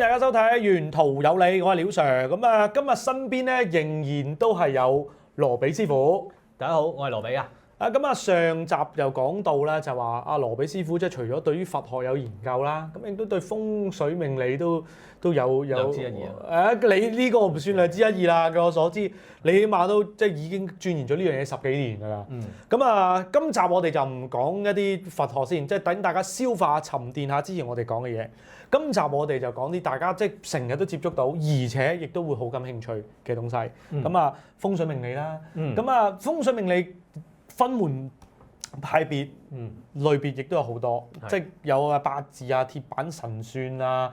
大家收睇《沿途有理》，我係廖 Sir。咁啊，今日身邊咧仍然都係有羅比師傅。大家好，我係羅比啊。咁啊，上集又講到啦，就話阿羅比師傅即係除咗對於佛學有研究啦，咁亦都對風水命理都有略知一二你呢個唔算略知一二啦。據我所知，你起碼都即係已經鑽研咗呢樣嘢10幾年㗎啦。咁啊，今集我哋就唔講一啲佛學先，即係等大家消化沉澱下之前我哋講嘅嘢。今集我哋就講啲大家即係成日都接觸到，而且亦都會好感興趣嘅東西。咁啊，風水命理啦。咁啊，風水命理分門派別，類別亦都有好多，即係有啊八字啊、鐵板神算啊、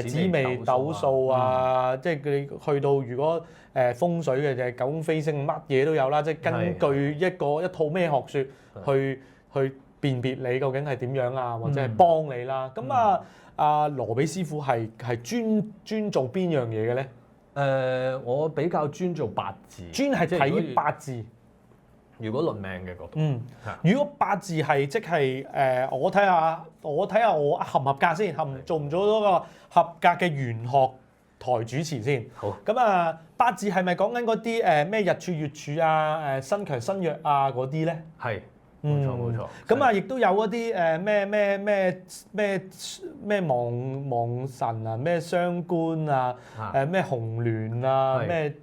紫微斗數啊，即係佢去到如果風水嘅就係九宮飛星，乜嘢都有啦。即係根據一套咩學説去辨別你究竟係點樣啊，或者係幫你啦。咁啊，阿羅比師傅係專做邊樣嘢嘅咧？我比較專做八字，專係睇八字。如果論命嘅角度，如果八字係即係我睇下我合唔合格先，做唔做到個合格嘅玄學台主持先。好。咁啊，八字係咪講緊嗰啲咩日柱月柱啊、身強身弱啊嗰啲咧？係，冇錯。咁啊，亦都有嗰啲咩亡神啊、咩傷官啊、咩紅鸞啊、咩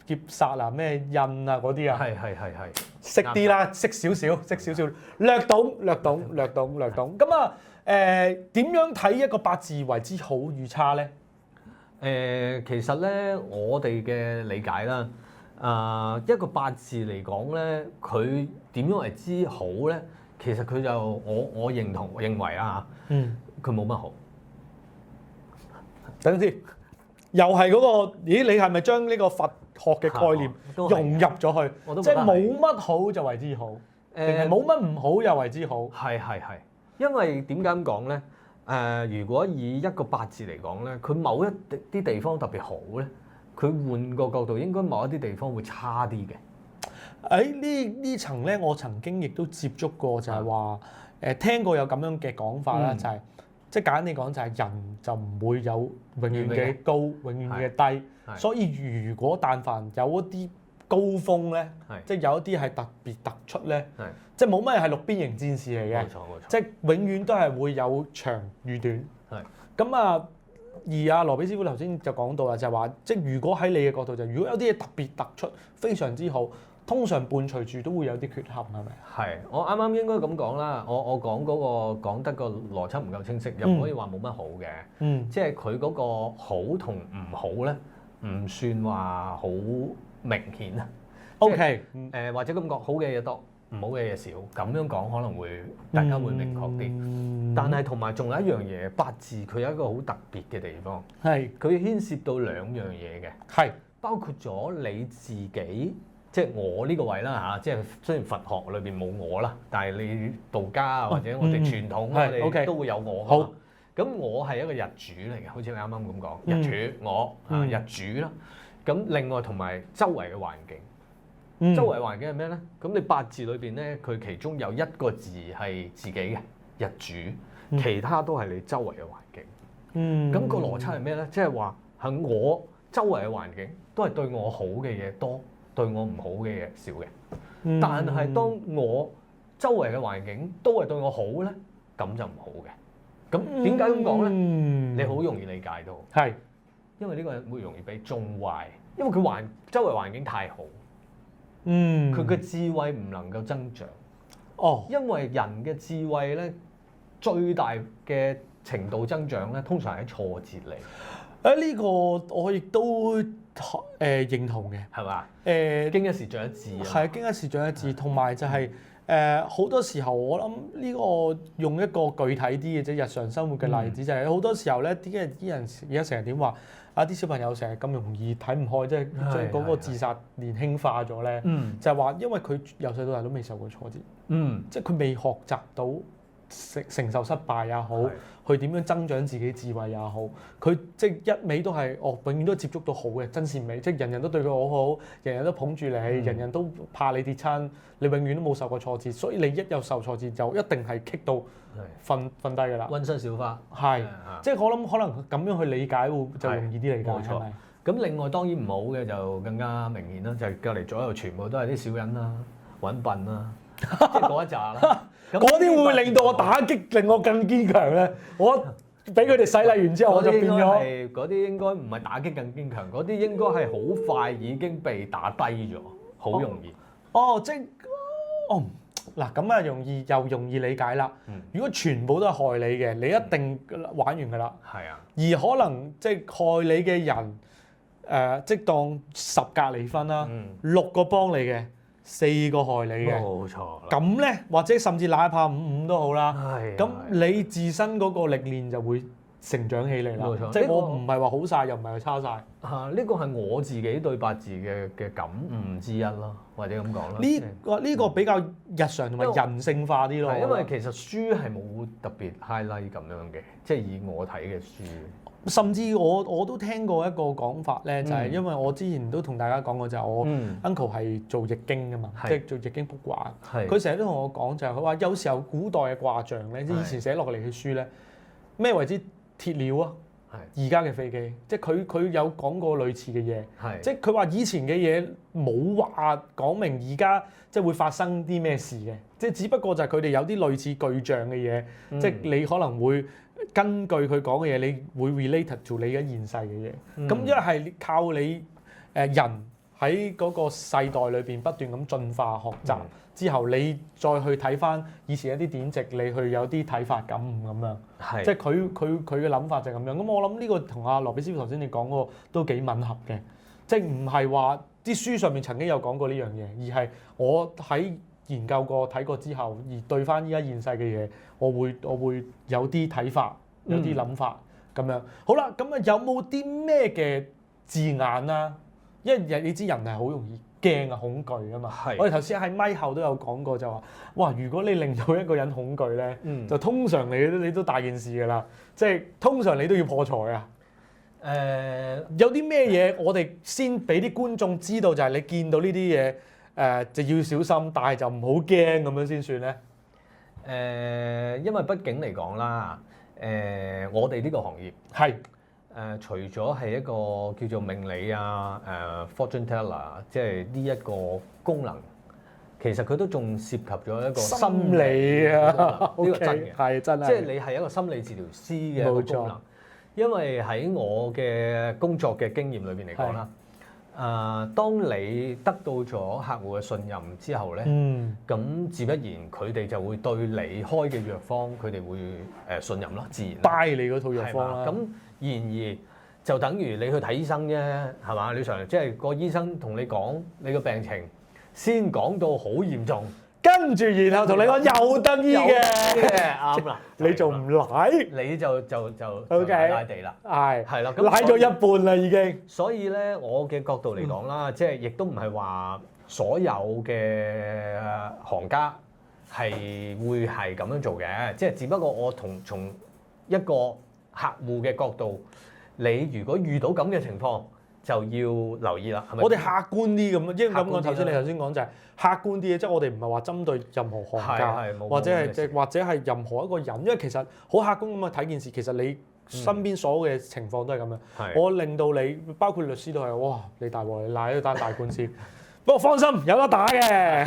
劫煞啊、咩印啊嗰啲啊，係，識啲啦，識少少，略懂。咁啊，點樣睇一個八字為之好與差咧？其實咧，我哋嘅理解啦，一個八字嚟講咧，佢點樣為之好咧？其實佢就我認為啊，佢冇乜好。等陣先，又係嗰個，咦？你係咪將呢個佛學嘅概念融入咗去？即係冇乜好就為之好，定係冇乜唔好又為之好？係，因為點解咁講咧？如果以一個八字嚟講咧，佢某一啲地方特別好咧，佢換個角度應該某一啲地方會差啲嘅。呢層咧，我曾經亦都接觸過，就係話聽過有咁樣嘅講法啦，就係即係簡單啲講，就係人就唔會有永遠嘅高，永遠嘅低。所以如果但凡有一啲高峰咧，即係有一啲係特別突出咧，即係冇乜係六邊形戰士嚟嘅，冇錯，即係永遠都係會有長與短。咁啊，而阿羅比師傅頭先就講到啦，就係話，即係如果喺你嘅角度就，如果有啲嘢特別突出，非常之好，通常伴隨住都會有啲缺陷，係咪？係，我啱啱應該咁講啦。我講嗰個講得個邏輯唔夠清晰，又唔可以話冇乜好嘅。即係佢嗰個好同唔好咧，唔算話好明顯啊。OK，或者咁講，好嘅嘢多，唔好嘅嘢少，咁樣講可能會大家會明確啲。但係同埋仲有一樣嘢，八字佢有一個好特別嘅地方，係佢牽涉到兩樣嘢嘅，係包括咗你自己。即係我呢個位啦嚇，即係雖然佛學裏邊冇我啦，但係你道家啊或者我哋傳統我哋都會有我。好，咁我係一個日主嚟嘅，好似你啱啱咁講，日主我日主啦。咁另外同埋周圍嘅環境，周圍環境係咩咧？咁你八字裏邊咧，佢其中有一個字係自己嘅日主，其他都係你周圍嘅環境。咁個邏輯係咩咧？即係話係我周圍嘅環境都係對我好嘅嘢多，對我唔好嘅嘢少嘅，但係當我周圍嘅環境都係對我好咧，咁就唔好嘅。咁點解咁講咧？你好容易理解到，係因為呢個人會容易被縱壞，因為佢周圍環境太好，佢嘅智慧唔能夠增長。因為人嘅智慧咧，最大嘅程度增長咧，通常係喺挫折嚟。呢個我亦都認同嘅，係嘛？經一時長一智啊，係經一時長一智，同埋就係好多時候我諗呢個用一個具體啲嘅啫，日常生活嘅例子就係好多時候咧，啲人而家成日點話啊？啲小朋友成日咁容易睇唔開，即係將嗰個自殺年輕化咗咧，就係話因為佢由細到大都未受過挫折，即係佢未學習到承受失敗也好，去點樣增長自己智慧也好，佢即係一味都係永遠都接觸到好嘅真善美，即係人人都對佢好好，人人都捧住你，人人都怕你跌親，你永遠都冇受過挫折，所以你一有受挫折就一定係棘到瞓低㗎啦。溫室小花係，即係我諗可能咁樣去理解會就容易啲理解。冇錯。咁另外當然唔好嘅就更加明顯啦，就係隔離左右全部都係啲小人啦、揾笨啦，即係嗰一紮啦。嗰啲會唔會令到我打擊，令我更堅強咧？我俾佢哋洗禮完之後，我就變咗。嗰啲應該唔係打擊更堅強，嗰啲應該係好快已經被打低咗，好容易。即係嗱咁啊，容易理解啦。如果全部都係害你嘅，你一定玩完㗎啦。係啊。而可能即係害你嘅人，即當10格離分啦，6個幫你嘅。4個害你嘅，冇錯。咁咧，或者甚至哪怕5-5都好啦。咁你自身嗰個歷練就會成長起嚟啦。冇錯，即係我唔係話好晒，又唔係話差晒。呢個係我自己對八字嘅感悟之一咯，或者咁講啦。呢個比較日常同埋人性化啲咯。因為其實書係冇特別 highlight 咁樣嘅，即係以我睇嘅書。甚至我都聽過一個講法咧，就係因為我之前都同大家講過，就係我 uncle 係做易經㗎嘛，即係做易經卜卦。佢成日都同我講就係佢話有時候古代嘅卦象咧，即係以前寫落嚟嘅書咧，咩為之鐵鳥啊？而家嘅飛機，即係佢有講過類似嘅嘢，即係佢話以前嘅嘢冇話講明而家即係會發生啲咩事嘅，即係只不過就係佢哋有啲類似具象嘅嘢，即係你可能會根據佢講嘅嘢，你會 related to 你而家現世嘅嘢。咁因為係靠你人喺嗰個世代裏邊不斷咁進化學習之後，你再去睇翻以前一啲典籍，你去有啲睇法感悟咁樣。即係佢嘅諗法就係咁樣。咁我諗呢個同阿羅比師傅頭先你講嗰個都幾吻合嘅，即係唔係話啲書上面曾經有講過呢樣嘢，而係我喺研究過睇過之後，而對翻依家現世嘅嘢，我會有啲睇法，有啲諗法咁樣。好啦，咁啊有冇啲咩嘅字眼啊？因為你知人係好容易驚啊、恐懼啊嘛。我哋頭先喺咪後都有講過，就話哇，如果你令到一個人恐懼咧，就通常你都大件事㗎啦。即係通常你都要破財啊。有啲咩嘢我哋先俾啲觀眾知道，就係你見到呢啲嘢就要小心，但係就唔好驚咁樣先算咧。因為畢竟嚟講啦，我哋呢個行業係。除咗係一個叫做命理啊、fortune teller， 即係呢一個功能，其實佢都仲涉及咗一個心理啊，呢個真嘅，係真係。即係你係一個心理治療師嘅一個功能，因為喺我嘅工作嘅經驗裏邊嚟講啦，當你得到咗客戶嘅信任之後咧，咁自不然佢哋就會對你開嘅藥方，佢哋會信任啦，自然 buy 你嗰套藥方啦。咁然而就等於你去睇醫生啫，係嘛？你常即係個醫生同你講你個病情，先講到好嚴重，跟住然後同你講有得醫嘅，啱啦。你仲唔舐？你就賴地啦，係啦，咁賴咗一半啦已經。所以咧，我嘅角度嚟講啦，即係亦都唔係話所有嘅行家係會係咁樣做嘅，即係只不過我從一個客戶嘅角度，你如果遇到咁嘅情況，就要留意啦。係咪？我哋客觀啲咁，因為咁講頭先，你頭先講就係客觀啲嘅，即係我哋唔係話針對任何行家，或者係任何一個人，因為其實好客觀咁去睇件事，其實你身邊所有嘅情況都係咁樣。我令到你，包括律師都係，哇！你大鑊，你賴咗單大官司。不過放心，有得打嘅，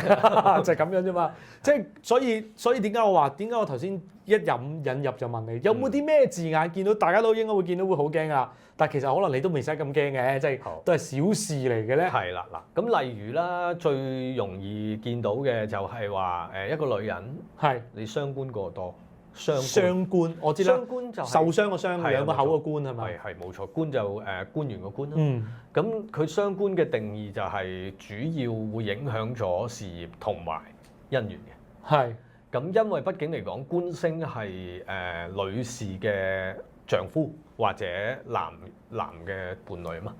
就係咁樣啫嘛。即係所以點解我頭先一引入就問你，有冇啲咩字眼見到大家都應該會見到會好驚啊？但係其實可能你都未使咁驚嘅，即係都係小事嚟嘅咧。係啦，嗱，咁例如啦，最容易見到嘅就係話一個女人係你傷官過多。傷官，我知啦。傷官就受傷個傷，兩個口個官係咪？係冇錯，官就官員個官啦。咁佢傷官嘅定義就係主要會影響咗事業同埋姻緣嘅。係。咁因為畢竟嚟講，官星係女士嘅丈夫或者男嘅伴侶啊嘛。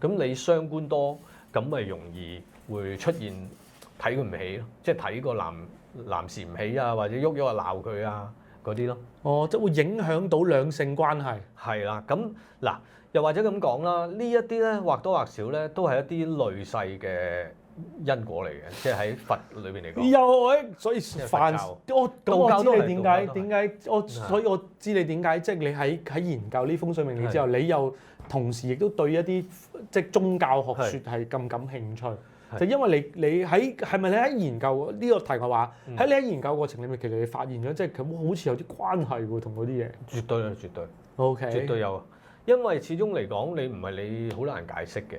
咁你傷官多，咁咪容易會出現睇佢唔起咯，即係睇個男士唔起啊，或者喐啊鬧佢啊嗰啲咯。哦，即係會影響到兩性關係。係啦，咁嗱，又或者咁講啦，呢一啲咧或多或少咧都係一啲累世嘅因果嚟嘅，即係喺佛裏邊嚟講。所以凡我知你點解所以我知你點解，即係你喺研究呢風水命理之後，你又同時亦都對一啲即係宗教學説係咁感興趣。就因為你係咪你喺研究呢個題外話？喺你喺研究過程裏面，其實你發現咗，即係佢好似有啲關係喎，同嗰啲嘢。絕對啊，絕對。OK。絕對有，因為始終嚟講，你唔係你好難解釋嘅。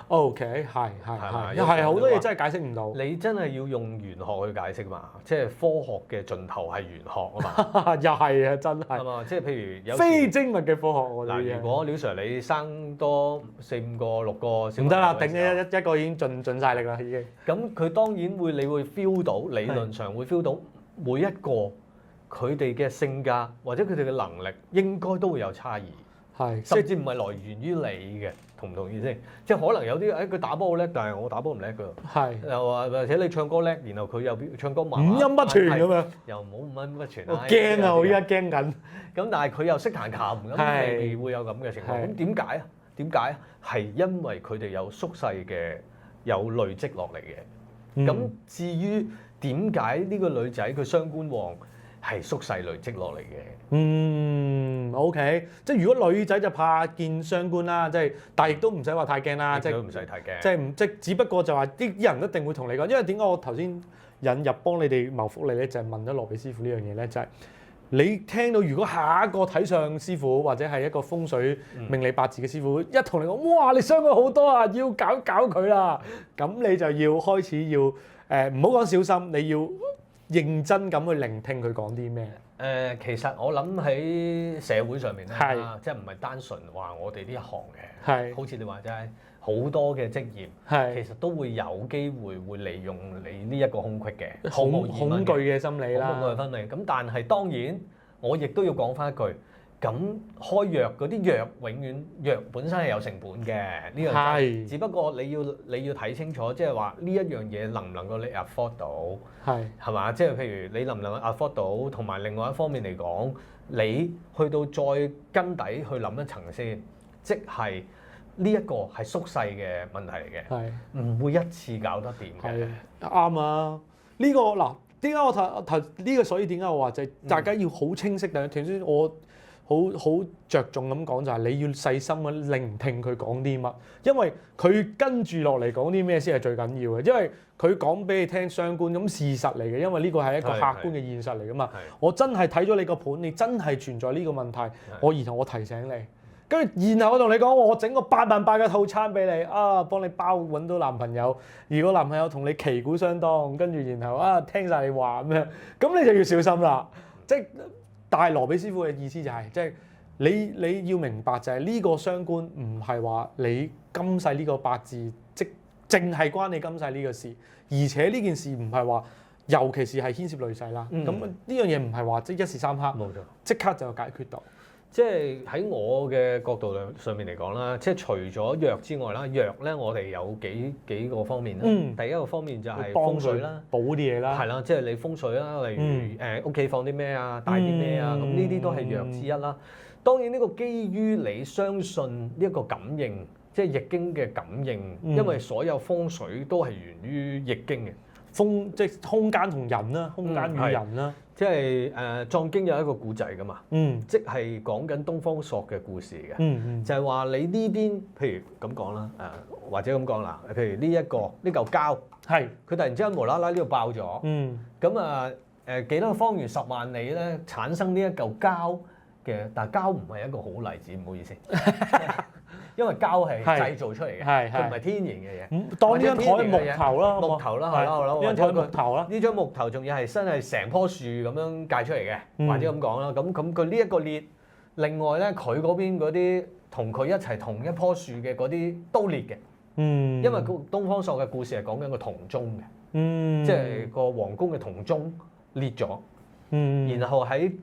OK， 係好多嘢真係解釋唔到。你真係要用玄學去解釋嘛？即係科學嘅盡頭係玄學啊嘛。又係啊，真係。係嘛？即係譬如有非精密嘅科學我哋。嗱，如果廖 Sir 你生多4、5個、6個，唔得啦，頂一個已經盡晒力啦，已經。咁佢當然你會 feel 到，理論上會 feel 到每一個佢哋嘅性格或者佢哋嘅能力應該都會有差異。係，甚至唔係來源於你嘅。同唔同意先？即係可能有啲佢打波好叻，但係我打波唔叻㗎。係又話或者你唱歌叻，然後佢又唱歌慢，五音不全咁樣，又唔好五音不全。我驚啊！我依家驚緊。咁但係佢又識彈琴，咁未必會有咁嘅情況。咁點解啊？點解啊？係因為佢哋有宿世嘅，有累積落嚟嘅。咁至於點解呢個女仔佢傷官旺？係宿世累積落嚟嘅。OK， 即係如果女仔就怕見傷官啦，即係，但係亦都唔使話太驚啦，即係都唔使太驚。即係只不過就話啲人一定會同你講，因為點解我頭先引入幫你哋謀福利咧，就係問咗羅比師傅呢樣嘢咧，就係你聽到如果下一個睇相師傅或者係一個風水命理八字嘅師傅一同你講，哇！你傷咗好多啊，要搞佢啦，咁你就要開始要唔好講小心，你要認真咁去聆聽佢講啲咩？其實我諗喺社會上面咧，即係唔係單純話我哋呢一行嘅，好似你話齋好多嘅職業，其實都會有機會利用你呢一個空隙嘅恐懼嘅心理啦，恐懼嘅心理。咁但係當然，我亦都要講翻一句。咁開藥嗰啲藥，永遠藥本身係有成本嘅，呢樣係。只不過你要睇清楚，即係話呢一樣嘢能唔能夠你 afford 到，係嘛？即係譬如你能唔能夠 afford 到，同埋另外一方面嚟講，你去到再根底去諗一層先，即係呢一個係縮細嘅問題嚟嘅，唔會一次搞得掂嘅。啱啊！呢個嗱，點解我頭呢個？所以點解我話就係大家要好清晰嘅。頭先我好着重咁講就係你要細心咁聆聽佢講啲乜，因為佢跟住落嚟講啲咩先係最緊要嘅。因為佢講俾你聽傷官咁事實嚟嘅，因為呢個係一個客觀嘅現實嚟噶嘛。我真係睇咗你個盤，你真係存在呢個問題，然後我提醒你，跟住然後我同你講，我整個8萬8嘅套餐俾你啊，幫你包揾到男朋友。如果男朋友同你旗鼓相當，跟住然後聽晒你話咁樣，咁你就要小心啦，即係。但係羅比師傅嘅意思就係，即係你要明白就係呢個傷官唔係話你今世呢個八字，即淨係關你今世呢個事，而且呢件事唔係話，尤其是係牽涉累世啦。咁呢樣嘢唔係話即一時三刻，冇錯，即刻就解決到。即係喺我嘅角度上面嚟講啦，即係除咗藥之外啦，藥咧我哋有幾個方面啦。第一個方面就係風水啦，補啲嘢啦，係啦，即係你風水啦，例如屋企放啲咩啊，帶啲咩啊，咁呢啲都係藥之一啦。當然呢個基於你相信呢一個感應，即係易經嘅感應，因為所有風水都係源於易經嘅。即係空間同人啦，空間與人啦。即係藏經有一個古仔噶嘛，即係講緊東方朔嘅故事嘅，就係話你呢邊，譬如咁講啦，或者咁講啦，譬如呢嚿膠，佢突然之間無啦啦呢度爆咗，咁幾多個方圓10萬里咧產生呢一嚿膠嘅，但係膠唔係一個好例子，唔好意思。因為膠係製造出嚟嘅，佢唔係天然嘅嘢。當呢張台木頭啦，木頭啦，係啦，呢張台木頭啦。呢張木頭仲要係真係成棵樹咁樣界出嚟嘅，或者咁講啦。咁佢呢一個裂，另外咧佢嗰邊嗰啲同佢一齊同一棵樹嘅嗰啲都裂嘅。因為東方朔嘅故事係講緊個銅鐘嘅，即係個皇宮嘅銅鐘裂咗，然後喺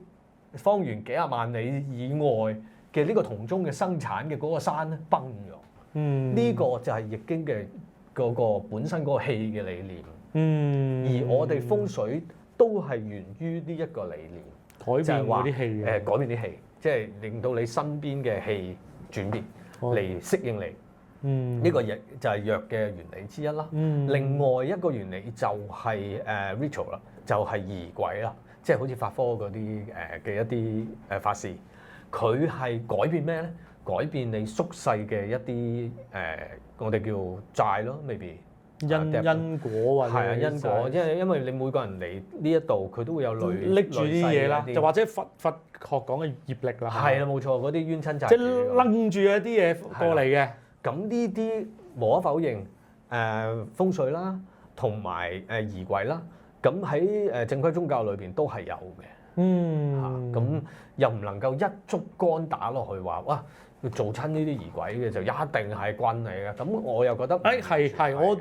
方圓幾廿萬里以外嘅呢個銅鐘嘅生產嘅嗰個山咧崩咗，呢個就係易經嘅嗰個本身嗰個氣嘅理念。而我哋風水都係源於呢一個理念，改變嗰啲氣嘅，改變啲氣，即係令到你身邊嘅氣轉變嚟適應你。呢個亦就係藥嘅原理之一啦。另外一個原理就係ritual 啦，就係儀軌啦，即係好似法科嗰啲嘅一啲法事，佢係改變咩咧？改變你宿世嘅一啲我哋叫債咯，maybe 因果或者係啊因果，因為你每個人嚟呢一度，佢都會有拎住啲嘢啦，就或者佛學講嘅業力啦。係啊，冇錯，嗰啲冤親債主，即係擸住一啲嘢過嚟嘅。咁呢啲無可否認，風水啦，同埋儀軌啦，咁喺正規宗教裏邊都係有嘅。咁又唔能夠一竹竿打落去話，哇！要做親呢啲儀軌嘅就一定係棍嚟嘅。咁我又覺得係我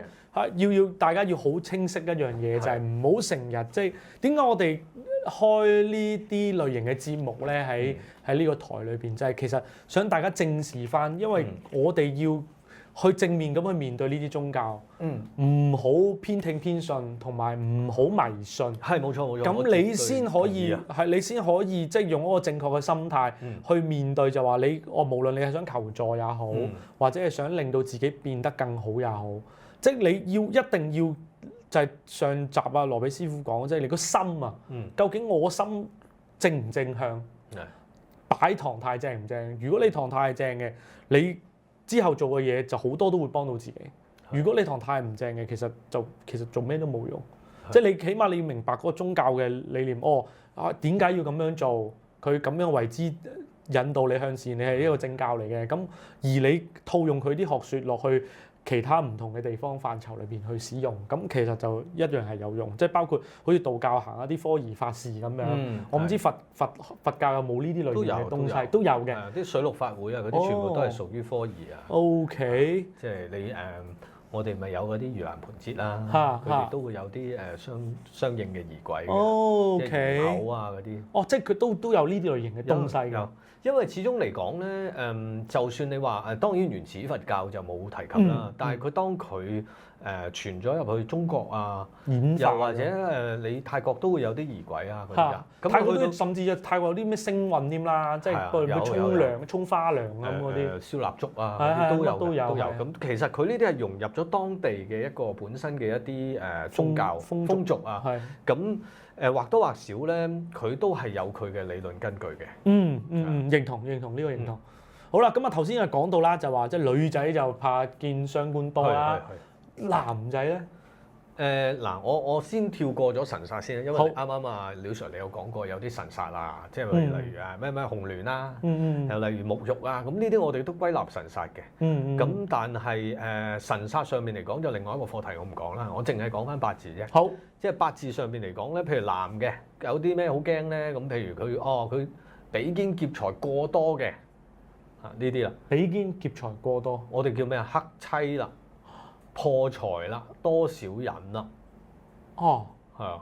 要大家要好清晰一樣嘢，就係唔好成日即係點解我哋開呢啲類型嘅節目咧？喺呢個台裏邊，就係其實想大家正視翻，因為我哋要去正面咁去面對呢啲宗教，唔好偏聽偏信，同埋唔好迷信。係冇錯。咁你先可以你先可以即係用一個正確嘅心態去面對，就話無論你係想求助也好，或者係想令到自己變得更好也好，即係你一定要就係上集啊羅比師傅講，即係你個心啊，究竟我心正唔正向？擺堂態正唔正？如果你堂態係正嘅，你之後做嘅嘢就好多都會幫到自己。如果你堂態唔正嘅，其實做咩都冇用。即係你起碼你要明白嗰個宗教嘅理念。點解要咁樣做？佢咁樣為之引導你向善，你係一個正教嚟嘅。咁而你套用佢啲學説落去其他唔同嘅地方範疇裏邊去使用，咁其實就一樣係有用。即係包括好似道教行一啲科儀法事咁樣。我唔知佛教有冇呢啲類型嘅東西，都有嘅。啲水陸法會啊，嗰啲全部都係屬於科儀啊。OK，即係你我哋咪有嗰啲盂蘭盆節啦，佢哋都會有啲相應嘅儀軌嘅，即係魚口啊嗰啲。即係佢都有呢啲類型嘅東西㗎。因為始終嚟講咧，就算你話當然原始佛教就冇提及啦，但係佢當佢傳咗入去中國啊，又或者你泰國都會有啲儀軌啊嗰啲㗎。咁泰國都甚至泰國有啲咩星運添啦，即係佢沖涼、沖花涼咁嗰啲，燒蠟燭啊都有。咁其實佢呢啲係融入咗當地嘅一個本身嘅一啲宗教風俗啊。咁或多或少咧，佢都係有佢嘅理論根據嘅。認同呢個認同。好啦，咁啊頭先又講到啦，就話即係女仔就怕見傷官多啦，男仔咧？嗱，我先跳過咗神煞先，因為啱啱啊廖 Sir 你有講過有啲神煞啊，即係例如咩紅鸞啦，又例如沐浴啊，咁呢啲我哋都歸納神煞嘅。咁但係神煞上面嚟講就另外一個課題我唔講啦，我淨係講翻八字啫。好，即係八字上面嚟講咧，譬如男嘅有啲咩好驚咧？咁譬如佢比肩劫財過多嘅呢啲啦，比肩劫財過多，我哋叫咩啊？克妻啦。破財啦，多少人啦？係啊，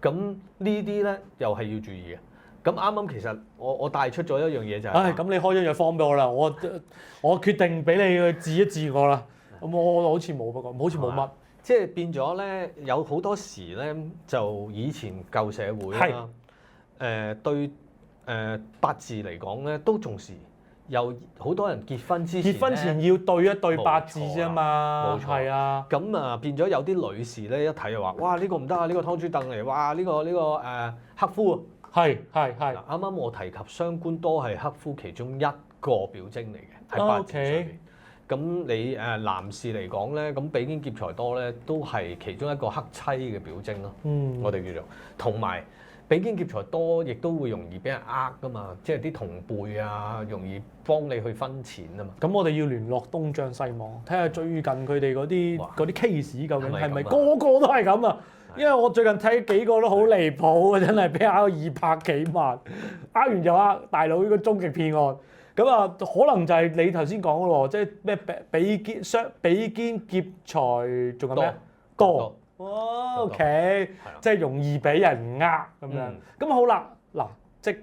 咁呢啲咧又係要注意嘅。咁啱啱其實我帶出咗一樣嘢就係，咁你開咗藥方俾我啦，我決定俾你去治一治我啦。咁我好似冇不過，好似冇乜，即係變咗咧，有好多時咧就以前舊社會啦，對八字嚟講咧都重視。有好多人結婚之前要對一對八字啫嘛，冇錯，係啊。咁變咗有啲女士咧一睇就話：哇，呢個唔得啊！呢個劏豬凳嚟，哇！呢個克夫啊，係。啱啱我提及傷官多係克夫其中一個表徵嚟嘅喺八字上邊。咁你男士嚟講咧，咁比肩劫財多咧，都係其中一個克妻嘅表徵咯。我哋叫做同埋。比肩劫財多，亦都會容易俾人呃噶嘛，即係啲同輩啊，容易幫你去分錢啊嘛。咁我哋要聯絡東張西望，睇下最近佢哋嗰啲 case 究竟係咪個個都係咁啊？因為我最近睇幾個都好離譜啊，真係俾呃200幾萬，呃完就呃大佬呢個終極騙案。咁啊，可能就係你頭先講咯，即係咩比肩劫財，仲有咩多？OK，即係容易俾人呃咁樣。咁好啦，嗱，即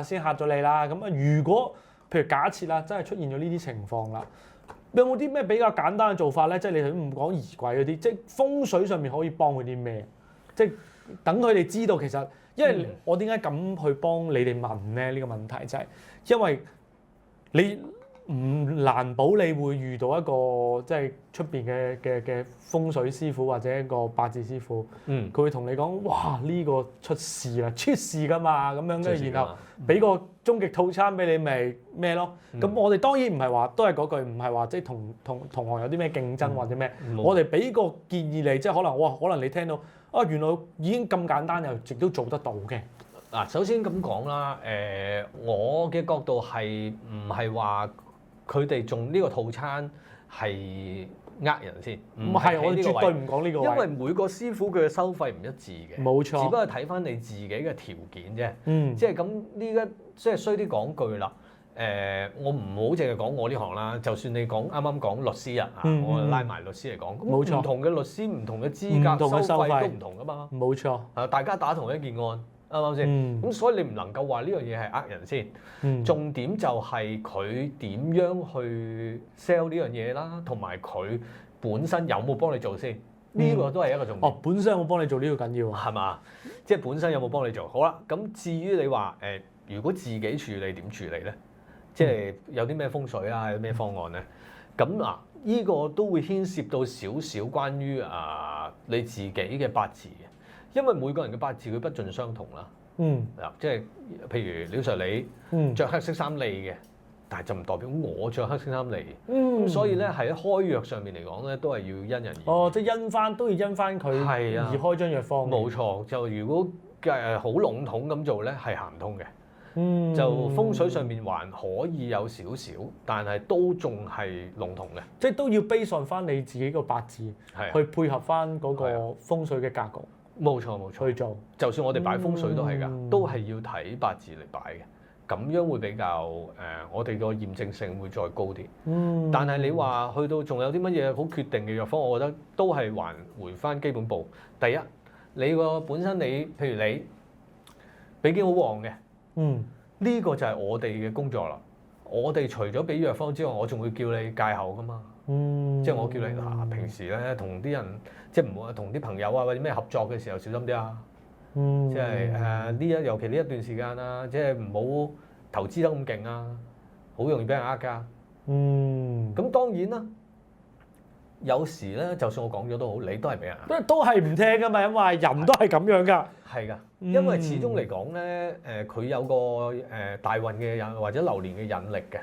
先嚇咗你啦。咁啊，如果譬如假設啦，真係出現咗呢啲情況啦，有冇啲咩比較簡單嘅做法咧？即係你唔講儀軌嗰啲，即係風水上面可以幫佢啲咩？即係等佢哋知道其實，因為我點解咁去幫你哋問咧呢個問題，就係因為你唔難保你會遇到一個即係出邊嘅風水師傅或者一個八字師傅，佢會同你講：哇呢個出事啦，出事㗎嘛咁樣，跟住然後俾個終極套餐俾你，咪咩咯？咁我哋當然唔係話都係嗰句，唔係話即係同行有啲咩競爭或者咩，我哋俾個建議你，即係可能你聽到啊原來已經咁簡單又亦都做得到嘅。嗱，首先咁講啦，我嘅角度係唔係話佢哋中呢個套餐係呃人先？唔係，我哋絕對唔講呢個位，因為每個師傅佢嘅收費唔一致嘅，冇錯，只不過睇翻你自己嘅條件啫。即係咁呢家即係衰啲講句啦。我唔好淨係講我呢行啦，就算你啱啱講律師啊，我拉埋律師嚟講，冇錯，唔同嘅律師唔同嘅資格收費都唔同噶嘛。冇錯，大家打同一件案。啱唔啱先？咁所以你唔能夠話呢樣嘢係呃人先。重點就係佢點樣去 sell 呢樣嘢啦，同埋佢本身有冇幫你做先？呢個都係一個重點。哦，本身有冇幫你做呢個緊要啊？係嘛？即係本身有冇幫你做？好啦，咁至於你話如果自己處理點處理咧？即係有啲咩風水啊，有咩方案咧？咁嗱，呢個都會牽涉到少少關於你自己嘅八字嘅。因為每個人嘅八字佢不盡相同啦，即係譬如廖 Sir 你着黑色衫利嘅，但係就唔代表我着黑色衫利，咁所以咧喺開藥上面嚟講咧，都係要因人而異。哦，即係都要因翻佢而開張藥方。冇錯，就如果好籠統咁做咧，係行唔通嘅。就風水上面還可以有少少，但係都仲係籠統嘅，即係都要 base on 翻你自己個八字，去配合翻嗰個風水嘅格局。冇錯去做，就算我哋擺風水都係㗎，都係要睇八字嚟擺嘅，咁樣會比較我哋個驗證性會再高啲。但係你話去到仲有啲乜嘢好決定嘅藥方，我覺得都係還回翻基本步。第一，你個本身譬如你比肩好旺嘅，呢個就係我哋嘅工作啦。我哋除咗俾藥方之外，我仲會叫你戒口㗎嘛。即係我叫你平時咧同啲人，即係唔好同啲朋友啊或者咩合作嘅時候小心啲啊。即係尤其呢一段時間啊，即係唔好投資得咁勁啊，好容易俾人呃㗎。咁當然啦，有時咧，就算我講咗都好，你都係俾人呃。都係唔聽㗎嘛，因為人都係咁樣㗎。係㗎，因為始終嚟講咧，佢有個大運嘅引或者流年嘅引力嘅，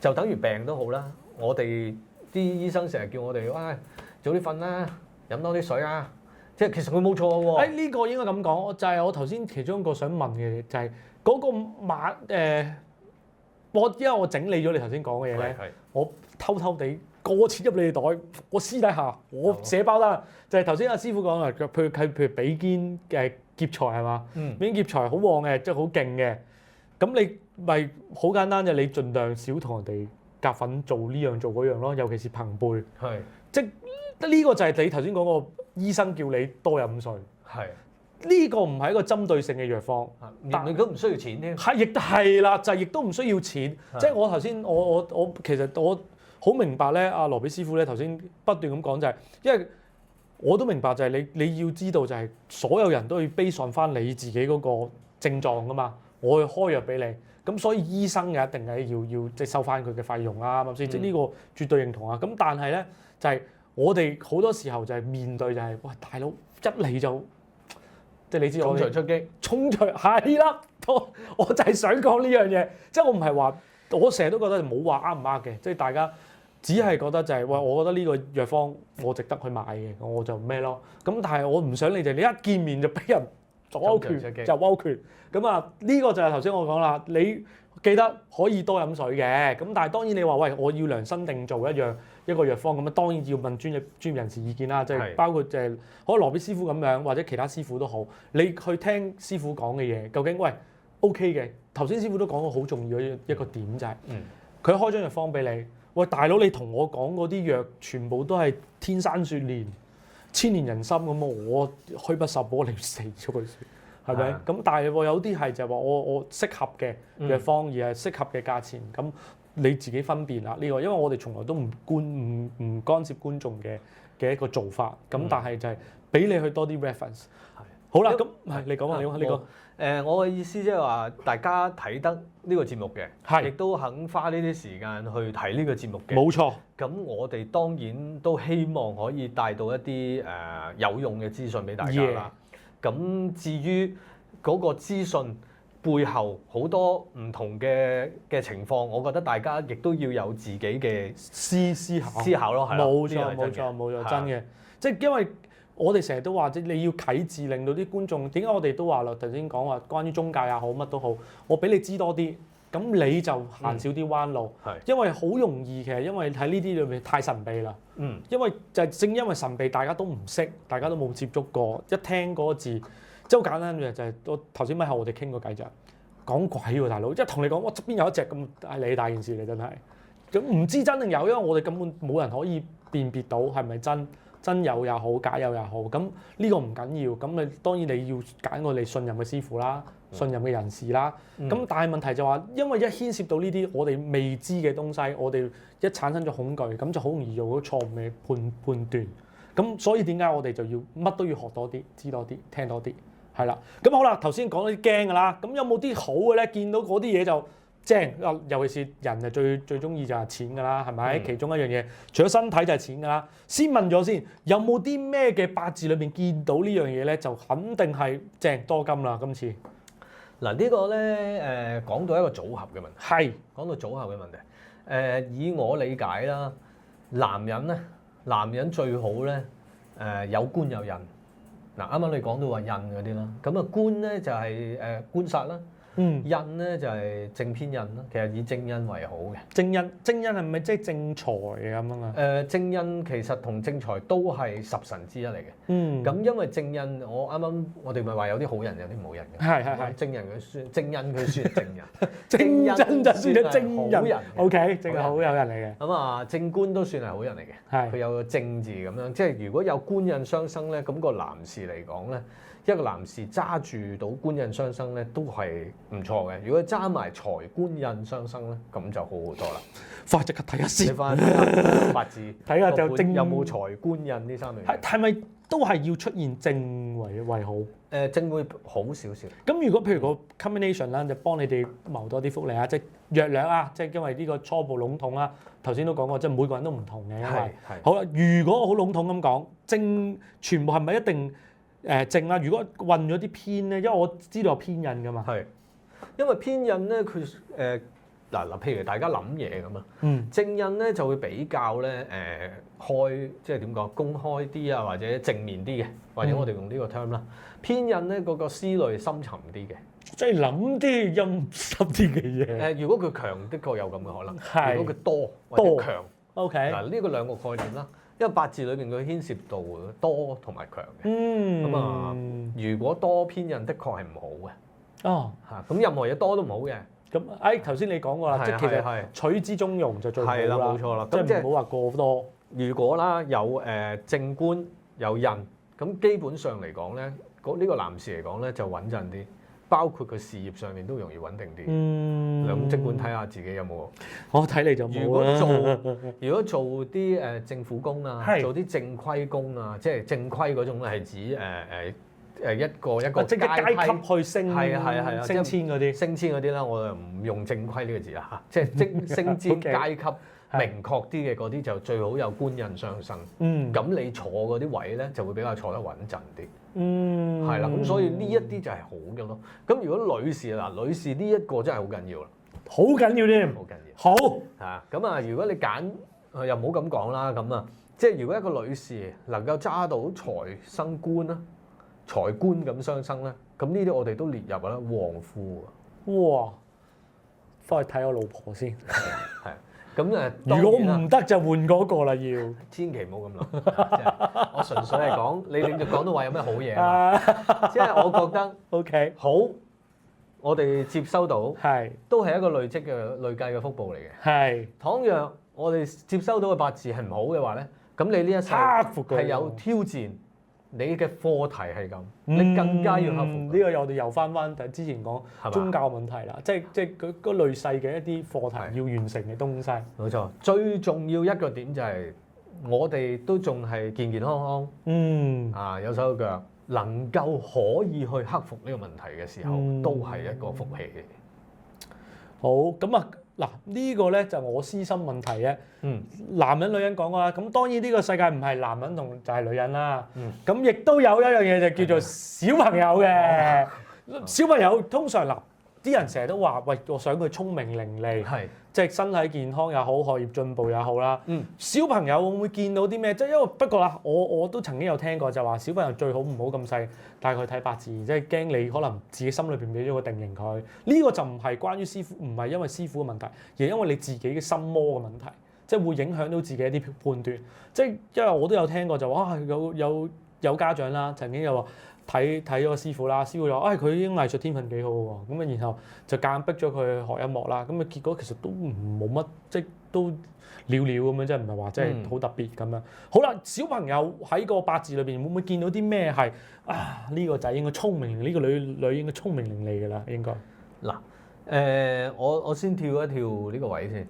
就等於病都好啦。我哋啲醫生成日叫我哋，喂，早啲瞓啦，飲多啲水啊！即係其實佢冇錯喎。呢個應該咁講，就係我頭先其中一個想問嘅，就係嗰個因為我整理咗你頭先講嘅嘢咧，我偷偷地過錢入你哋袋，我私底下我寫包單，就係頭先阿師傅講啦，譬如比肩嘅劫財係嘛？比肩劫財好旺嘅，即係好勁嘅，咁你咪好簡單，就你盡量少同人哋夾份做呢樣做嗰樣咯，尤其是朋輩。即係呢個就係你頭先講個醫生叫你多飲水。呢個唔係一個針對性嘅藥方，但亦都唔需要錢添。亦係啦，就係亦都唔需要錢。即係我頭先我其實我好明白咧，阿羅比師傅咧頭先不斷咁講就係，因為我都明白就係你要知道就係所有人都要 base on翻你自己嗰個症狀噶嘛，我去開藥俾你，咁所以醫生嘅一定係要即係收翻佢嘅費用啦，係咪先？即係呢個絕對認同啊。咁但係咧就係我哋好多時候就係面對就係，喂大佬一嚟就。即係你知我衝出擊，衝出係啦，我就係想講呢樣嘢，即係我唔係話，我成日都覺得冇話啱唔啱嘅，即係大家只係覺得就係，喂，我覺得呢個藥方我值得去買嘅，我就咩咯。咁但係我唔想你哋，你一見面就俾人左拳就勾拳，咁啊呢個就係頭先我講啦，你記得可以多飲水嘅，咁但係當然你話喂，我要量身定做一個藥方咁啊，當然要問專業人士意見啦，即係包括就係可能羅比師傅咁樣，或者其他師傅都好，你去聽師傅講嘅嘢，究竟喂 OK 嘅？頭先師傅都講過好重要嘅一個點就係，佢開張藥方俾你，喂大佬你同我講嗰啲藥全部都係天山雪蓮、千年人參咁，我虛不受補，你死咗佢算。係咪？咁但係有啲係就係話我適合嘅藥方，而係適合嘅價錢，咁你自己分辨啦呢個，因為我哋從來都唔干涉觀眾嘅一個做法，咁但係就係俾你去多啲 reference。好啦，咁你講啊，你講。我嘅意思即係話，大家睇得呢個節目嘅，亦都肯花呢啲時間去睇呢個節目嘅。冇錯。咁我哋當然都希望可以帶到一啲有用嘅資訊俾大家啦。咁至於嗰個資訊背後好多唔同嘅情況，我覺得大家亦都要有自己嘅思考咯。冇錯，真嘅。即係因為我哋成日都話，即你要啟智，令到啲觀眾。點解我哋都話啦？頭先講話關於宗教也好，乜都好，我俾你知多啲，咁你就行少啲彎路。因為好容易，其實因為喺呢啲裏面太神秘啦。因為就係正因為神秘，大家都唔識，大家都冇接觸過，一聽嗰個字，即係好簡單嘅，就係我頭先咪後我哋傾過偈就講鬼喎，大佬，即係同你講，我側邊有一隻咁係你大件事嚟，真係。咁唔知真定有，因為我哋根本冇人可以辨別到係咪真有也好，假有也好，咁呢個唔緊要。咁你當然你要揀個你信任嘅師傅啦，信任嘅人士啦。咁但係問題就話，因為一牽涉到呢啲我哋未知嘅東西，我哋一產生咗恐懼，咁就好容易做咗錯誤嘅判斷。咁所以點解我哋就要乜都要學多啲，知多啲，聽多啲，係啦。咁好啦，頭先講啲驚㗎啦。咁有冇啲好嘅咧？見到嗰啲嘢就正，尤其是人就最中意就係錢㗎啦，係咪？其中一樣嘢，除咗身體就係錢㗎啦。先問咗先，有冇啲咩嘅八字裏邊見到呢樣嘢咧？就肯定係正多金啦。今次嗱呢個咧講到一個組合嘅問題，係講到組合嘅問題。以我理解啦，男人最好咧有官有印。嗱啱啱你講到話印嗰啲啦，咁啊官咧就係官殺啦。印咧就係正偏印啦，其實以正印為好嘅。正印係咪即係正財咁樣啊？正印其實同正財都係十神之一嚟嘅。咁因為正印，我哋咪話有啲好人有啲冇人嘅。係。正印佢算正印，佢算係正人。正印就算係正人。OK， 正係好有人嚟嘅。咁啊，正官都算係好人嚟嘅。佢有個正字咁樣，即係如果有官印相生咧，咁個男士嚟講咧。一個男士揸住到官印相生咧，都係唔錯嘅。如果揸埋財官印相生咧，咁就好好多啦。快即刻睇下先，睇翻八字，睇下就正有冇財官印呢三樣嘢。係咪都係要出現正為好？正會好少少。咁如果譬如個 combination 啦，就幫你哋謀多啲福利啊，即係約略啊，即係因為呢個初步籠統啦。頭先都講過，即係每個人都唔同嘅，因為好啦。如果我好籠統咁講，正全部係咪一定？正啦，如果混咗啲偏咧，因為我知道有偏印噶嘛。係，因為偏印咧，佢嗱，譬如大家諗嘢咁啊。正印咧就會比較咧開，即係點講，公開啲啊，或者正面啲嘅，或者我哋用呢個 term 啦。偏印咧嗰個思慮深沉啲嘅，即係諗啲陰濕啲嘅嘢。如果佢強，的確有咁嘅可能。係。如果佢多或者強 ，OK。嗱，呢個兩個概念啦。因為八字裏邊佢牽涉到多同埋強嘅，咁啊，如果多偏印的確係唔好嘅。哦，嚇，咁任何嘢多都唔好嘅。咁頭先你講過啦，即係其實取之中庸就最好啦。係啦，冇錯啦。即係唔好話過多。如果啦有正官有印，咁基本上嚟講咧，呢個男士嚟講咧就穩陣啲。包括佢事業上面都容易穩定啲。咁即管睇下自己有冇。我睇你就冇啦。如果做啲政府工啊，做啲正規工啊，即係正規嗰種係指一個即係階級去升。係啊，升遷嗰啲。升遷嗰啲啦，我就唔用正規呢個字啦嚇。即係升遷階級明確啲嘅嗰啲就最好有官印相生。咁你坐嗰啲位咧就會比較坐得穩陣啲。係啦，咁所以呢一啲就係好嘅咯。咁如果女士女士呢一個真係好緊要啦，好緊要添，好緊要。好嚇，咁啊，如果你揀又唔好咁講啦，咁啊，即係如果一個女士能夠揸到財生官啦，財官咁相生咧，咁呢啲我哋都列入啦，旺夫啊。哇！翻去睇我老婆先。係。咁如果唔得就換嗰個啦，要千祈唔好咁諗。我純粹係講，你就講到話有咩好嘢啊？即係我覺得 OK 好，我哋接收到係都係一個累計嘅福報嚟嘅。係，倘若我哋接收到嘅八字係唔好嘅話咧，咁你呢一世係有挑戰。你嘅課題係咁，你更加要克服。呢個我哋又翻之前講宗教問題啦，即係佢嗰類世嘅一啲課題要完成嘅東西。冇錯，最重要一個點就係我哋都仲係健健康康，有手有腳，能夠可以去克服呢個問題嘅時候，都係一個福氣嘅。好，咁啊嗱，呢個咧就我私心問題嘅。男人女人講過啦，咁當然呢個世界唔係男人同就係女人啦。咁亦都有一樣嘢就叫做小朋友嘅。小朋友通常嗱，啲人成日都話，喂，我想佢聰明伶俐，即係身體健康又好，學業進步又好啦。小朋友會唔會見到啲咩？即係因為不過啦，我都曾經有聽過就話，小朋友最好唔好咁細帶佢睇八字，即係驚你可能自己心裏邊俾咗個定型佢。呢個就唔係關於師傅，唔係因為師傅嘅問題，而係因為你自己嘅心魔嘅問題，即係會影響到自己一啲判斷。即係因為我都有聽過就話，有家長啦，曾經有話睇咗個師傅啦，師傅就話，佢已經藝術天分幾好喎，咁啊然後就夾硬逼咗佢學音樂啦，咁啊結果其實都冇乜，即係都了咁樣，即係唔係話即係好特別咁樣。好啦，小朋友喺個八字裏邊會唔會見到啲咩係呢個仔應該聰明，呢個女應該聰明伶俐㗎啦，應該。嗱，我先跳一跳呢個位先。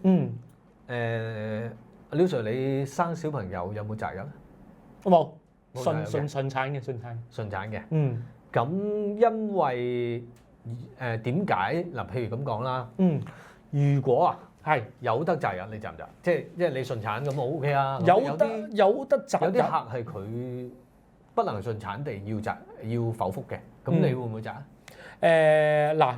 廖 Sir， 你生小朋友有冇責任？冇。順產嘅。咁因為點解嗱？譬如咁講啦。如果係有得擇日，你擇唔擇？即係你順產咁我 OK 啊。有得擇日。有啲客係佢不能順產地要剖腹嘅，咁你會唔會擇？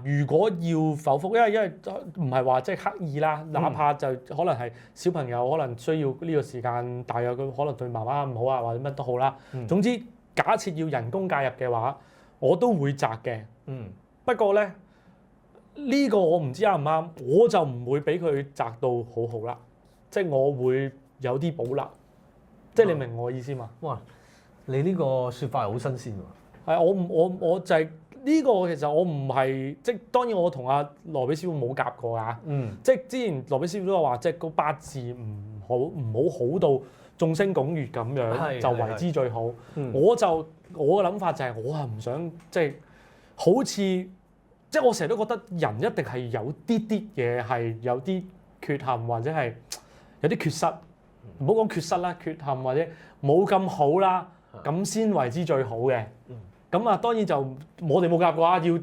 如果要剖腹，因為唔係話即係刻意啦，哪怕就可能係小朋友可能需要呢個時間，大約佢可能對媽媽唔好啊，或者乜都好啦。總之，假設要人工介入嘅話，我都會擇嘅。不過咧，呢個我唔知啱唔啱，我就唔會俾佢擇到好好啦。即係我會有啲保留。即係你明我意思嘛？哇！你呢個説法係好新鮮喎。係我就係。呢個其實我唔係，即係當然我同阿羅比師傅冇夾過㗎。即係之前羅比師傅都有話，即係個八字唔好到眾星拱月咁樣就為之最好。我嘅諗法就係我係唔想即係好似即係我成日都覺得人一定係有啲嘢係有啲缺陷或者係有啲缺失，唔好講缺失啦，缺陷或者冇咁好啦，咁先為之最好嘅。咁啊，當然就我哋冇夾過啊，要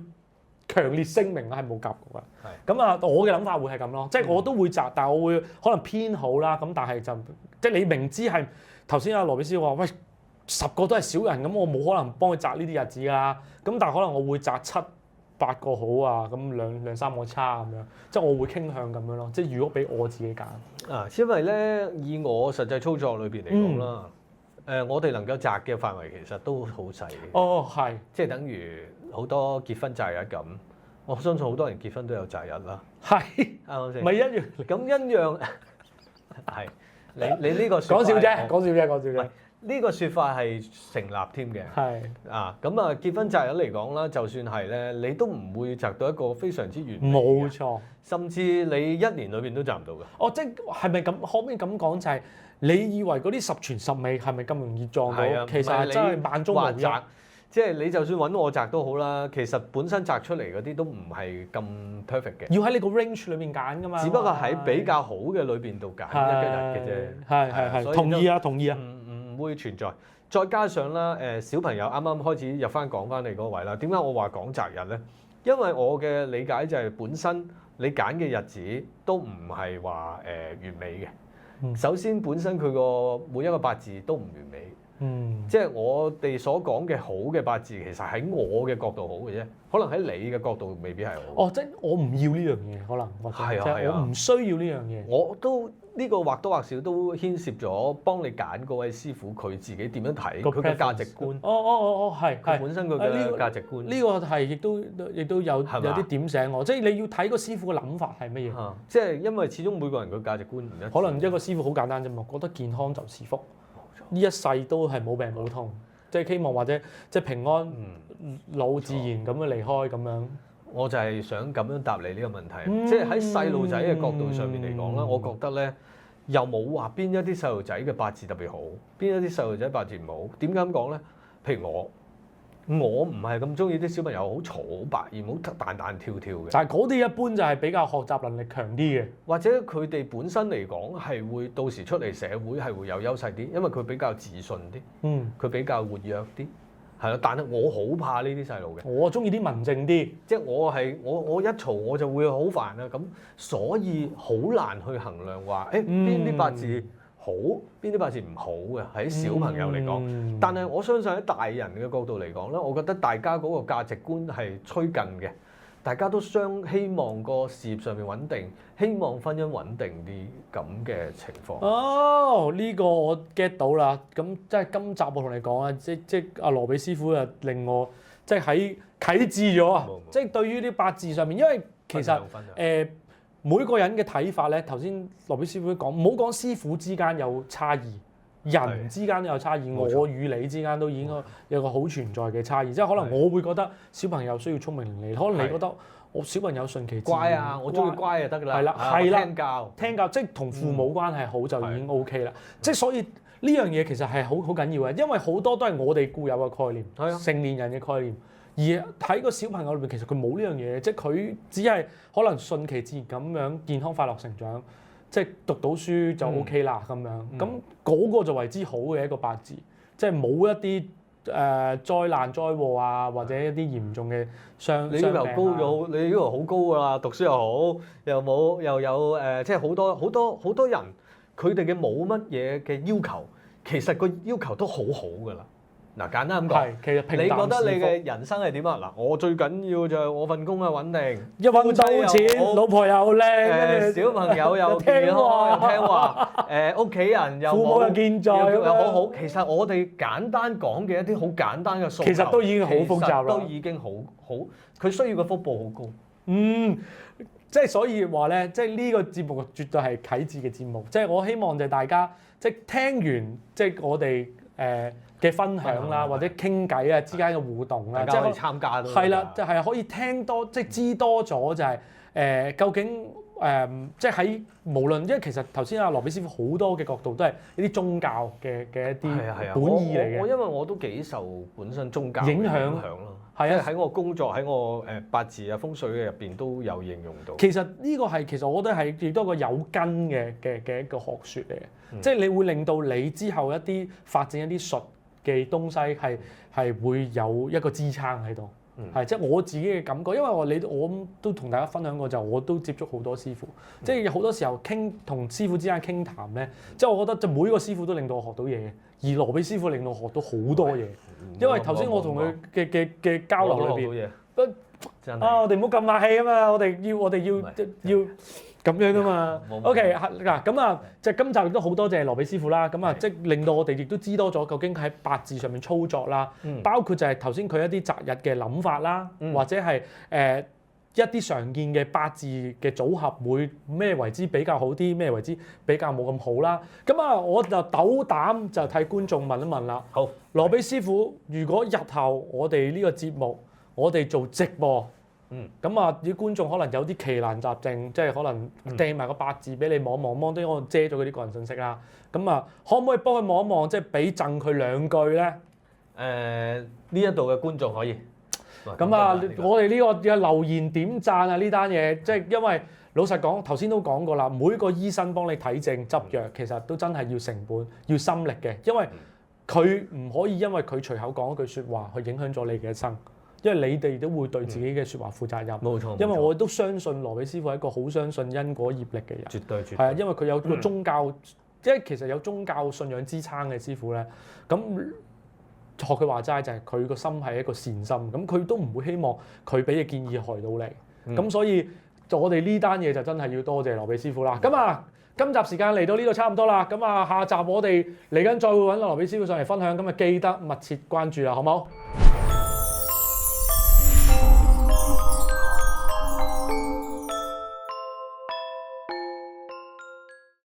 強烈聲明係冇夾過嘅。咁啊，我嘅諗法會係咁咯，即係我都會擇，但係我會可能偏好啦。咁但係就即係你明知係頭先阿羅比斯話，喂10個都係少人，咁我冇可能幫佢擇呢啲日子㗎。咁但係可能我會擇7、8個好啊，咁兩三個差咁樣，即係我會傾向咁樣咯。即係如果俾我自己揀因為咧以我實際操作裏邊嚟講啦。我哋能夠擇嘅範圍其實都好細嘅。係，即係等於好多結婚擇日咁。我相信好多人結婚都有擇日啦。係，啱唔啱先？咪一樣。咁一樣係你呢個講笑啫。呢個説法係成立添嘅。咁啊結婚擇日嚟講啦，就算係咧，你都唔會擇到一個非常之完美。冇錯。甚至你一年裏邊都擇唔到嘅。即係咪咁？可唔可以咁講就係？你以為嗰啲十全十美係咪咁容易撞到？其實係真係萬中無一。即係你就算揾我擇都好啦，其實本身擇出嚟嗰啲都唔係咁 perfect 嘅。要喺你個 range 裏面揀㗎嘛。只不過喺比較好嘅裏邊度揀一日嘅啫。係。同意啊。唔會存在。再加上啦，小朋友啱啱開始入翻講翻你嗰位啦。點解我話講擇日咧？因為我嘅理解就係本身你揀嘅日子都唔係話完美嘅。首先本身佢個每一個八字都唔完美，即係我哋所講嘅好嘅八字，其實喺我嘅角度好嘅啫，可能喺你嘅角度未必係好。即係我唔要呢樣嘢，可能我唔需要呢樣嘢。我都呢個或多或少都牽涉咗幫你揀嗰位師傅佢自己點樣睇佢嘅價值觀。係佢本身佢嘅價值觀。呢個係亦都有啲點醒我，即係你要睇個師傅嘅諗法係乜嘢。即係因為始終每個人嘅價值觀唔一樣。可能一個師傅好簡單啫嘛，覺得健康就是福，呢一世都係冇病冇痛，即係希望或者即係平安老自然咁樣離開咁樣。我就係想咁樣答你呢個問題，即係喺細路仔嘅角度上面嚟講啦，我覺得咧又冇話邊一啲細路仔嘅八字特別好，邊一啲細路仔八字唔好。點解咁講咧？譬如我唔係咁中意啲小朋友好嘈好百厭好彈彈跳跳嘅。但係嗰啲一般就係比較學習能力強啲嘅，或者佢哋本身嚟講係會到時出嚟社會係會有優勢啲，因為佢比較自信啲，佢比較活躍啲。係咯，但係我好怕呢啲細路嘅。我中意啲文靜啲，即係我一嘈我就會好煩啊，咁所以好難去衡量話邊啲八字好，邊啲八字唔好嘅喺小朋友嚟講。但係我相信喺大人嘅角度嚟講咧，我覺得大家嗰個價值觀係趨近嘅，大家都希望個事業上面穩定，希望婚姻穩定啲咁嘅情況。哦，呢個我 get 到啦。咁即係今集我同你講啊，即阿羅比師傅就令我即係喺啟智咗啊！即係對於啲八字上面，因為其實每個人嘅睇法咧，頭先羅比師傅都講，唔好講師傅之間有差異，人之間都有差異，我與你之間都已經有個好存在嘅差異。即係可能我會覺得小朋友需要聰明伶俐，可能你覺得我小朋友順其自然乖啊，我中意乖就得㗎啦。係啦，聽教，即係同父母關係好就已經 OK 啦。即係所以呢樣嘢其實係好緊要嘅，因為好多都係我哋固有嘅概念，成年人嘅概念。而喺個小朋友裏邊，其實佢冇呢樣嘢，即係佢只係可能順其自然咁樣健康快樂成長，即係讀到書就 OK 啦咁樣。咁嗰個就為之好嘅一個八字，即係冇一啲災難災禍啊，或者一啲嚴重嘅傷病。你要求高咗，你要求好高㗎啦，讀書又好，又有即係好多人佢哋嘅冇乜嘢嘅要求，其實個要求都好好㗎啦。嗱，簡單咁講，其實平淡是福。你覺得你嘅人生係點啊？嗱，我最緊要就係我份工係穩定，一揾到錢，老婆又靚，小朋友又健康又聽話，屋企人又父母又健在，又好好。其實我哋簡單講嘅一啲好簡單嘅訴求，其實都已經好複雜啦，都已經好，佢需要嘅福報好高。即係所以話咧，即係呢個節目絕對係啟智嘅節目。即係我希望就係大家即係聽完即係我哋嘅分享啦，或者傾偈啊之間嘅互動啦，大家可以參加都係啦，就係可以聽多即係知多咗就係究竟即係喺無論，因為其實頭先阿羅比師傅好多嘅角度都係一啲宗教嘅一啲本意嚟嘅。我因為我都幾受本身宗教影響咯。係啊，喺我工作喺我八字啊風水嘅入邊都有應用到。其實呢個係其實我覺得係亦都一個有根嘅一個學説嚟嘅，即係你會令到你之後一啲發展一啲術嘅東西係會有一個支撐喺度。係即係我自己嘅感覺，因為我都同大家分享過，就我都接觸好多師傅，即係好多時候同師傅之間傾談咧，即係我覺得就每個師傅都令到我學到嘢，而羅比師傅令到我學到好多嘢，因為頭先我同佢嘅交流裏邊，我哋唔好咁客氣啊嘛，我哋要咁樣噶嘛。OK 嗱咁啊，即係今集亦都好多謝羅比師傅啦。咁啊，即係令到我哋亦都知多咗究竟喺八字上面操作啦，包括就係頭先佢一啲擇日嘅諗法啦，或者係一啲常見嘅八字嘅組合會咩為之比較好啲，咩為之比較冇咁好啦。咁啊，我就斗膽就替觀眾問一問啦。好，羅比師傅，如果日後我哋呢個節目我哋做直播，咁啊啲觀眾可能有啲奇難雜症，即係可能掟埋個八字俾你望望，啲我遮咗嗰啲個人信息啦。咁啊，可唔可以幫佢望一望，即係俾贈佢兩句咧？呢一度嘅觀眾可以。咁啊，我哋呢個嘅留言點讚啊呢單嘢，即係因為老實講，頭先都講過啦，每個醫生幫你睇症執藥，其實都真係要成本、要心力嘅，因為佢唔可以因為佢隨口講一句説話去影響咗你嘅一生。因為你哋都會對自己嘅説話負責任，冇錯。因為我都相信羅比師傅係一個好相信因果業力嘅人，絕對。係啊，因為佢有個宗教，即係其實有宗教信仰支撐嘅師傅咧。咁學佢話齋就係佢個心係一個善心，咁佢都唔會希望佢俾嘅建議害到你。咁所以我哋呢單嘢就真係要多謝羅比師傅啦。咁啊，今集時間嚟到呢度差唔多啦。咁啊，下集我哋嚟緊再會揾羅比師傅上嚟分享，咁啊記得密切關注啦，好冇？